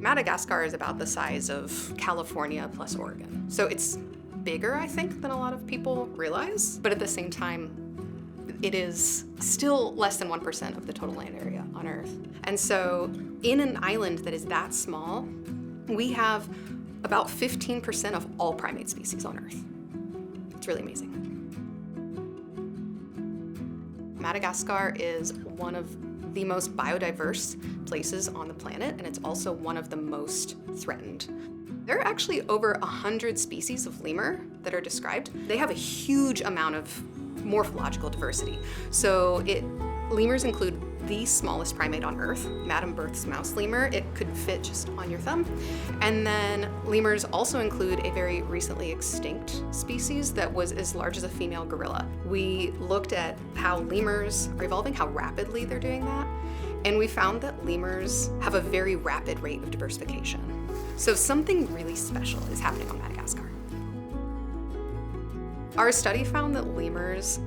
Madagascar is about the size of California plus Oregon. So it's bigger, I think, than a lot of people realize. But at the same time, it is still less than 1% of the total land area on Earth. And so in an island that is that small, we have about 15% of all primate species on Earth. It's really amazing. Madagascar is one of the most biodiverse places on the planet, and it's also one of the most threatened. There are actually over 100 species of lemur that are described. They have a huge amount of morphological diversity. So lemurs include the smallest primate on Earth, Madame Berth's mouse lemur. It could fit just on your thumb. And then lemurs also include a very recently extinct species that was as large as a female gorilla. We looked at how lemurs are evolving, how rapidly they're doing that, and we found that lemurs have a very rapid rate of diversification. So something really special is happening on Madagascar. Our study found that lemurs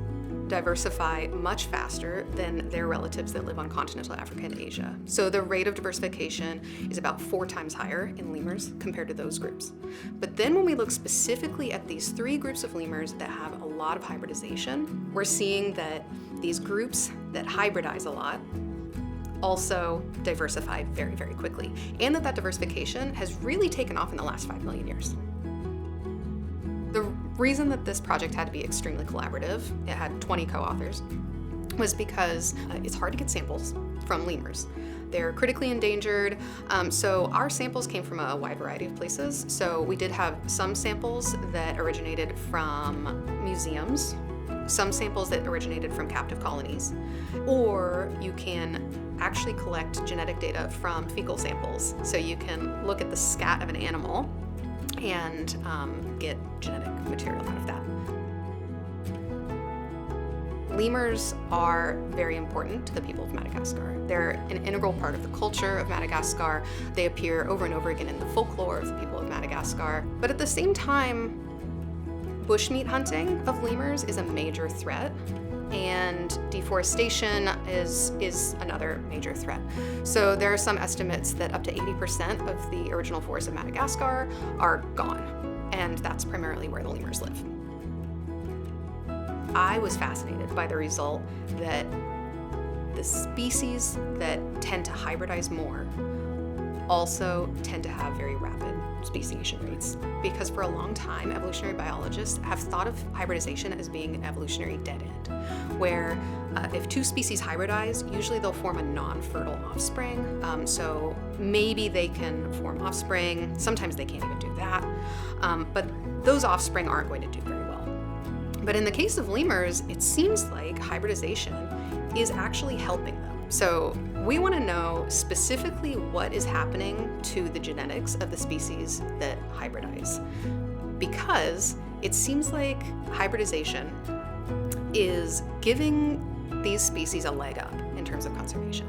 diversify much faster than their relatives that live on continental Africa and Asia. So the rate of diversification is about 4 times higher in lemurs compared to those groups. But then when we look specifically at these 3 groups of lemurs that have a lot of hybridization, we're seeing that these groups that hybridize a lot also diversify very, very quickly, and that diversification has really taken off in the last 5 million years. The reason that this project had to be extremely collaborative, it had 20 co-authors, was because it's hard to get samples from lemurs. They're critically endangered, so our samples came from a wide variety of places. So we did have some samples that originated from museums, some samples that originated from captive colonies, or you can actually collect genetic data from fecal samples. So you can look at the scat of an animal and get genetic material out of that. Lemurs are very important to the people of Madagascar. They're an integral part of the culture of Madagascar. They appear over and over again in the folklore of the people of Madagascar. But at the same time, bushmeat hunting of lemurs is a major threat, and deforestation is another major threat. So there are some estimates that up to 80% of the original forests of Madagascar are gone, and that's primarily where the lemurs live. I was fascinated by the result that the species that tend to hybridize more also tend to have very rapid speciation rates, because for a long time evolutionary biologists have thought of hybridization as being an evolutionary dead end, where if 2 species hybridize, usually they'll form a non-fertile offspring. So maybe they can form offspring, sometimes they can't even do that, but those offspring aren't going to do very well. But in the case of lemurs, it seems like hybridization is actually helping them. So we want to know specifically what is happening to the genetics of the species that hybridize, because it seems like hybridization is giving these species a leg up in terms of conservation.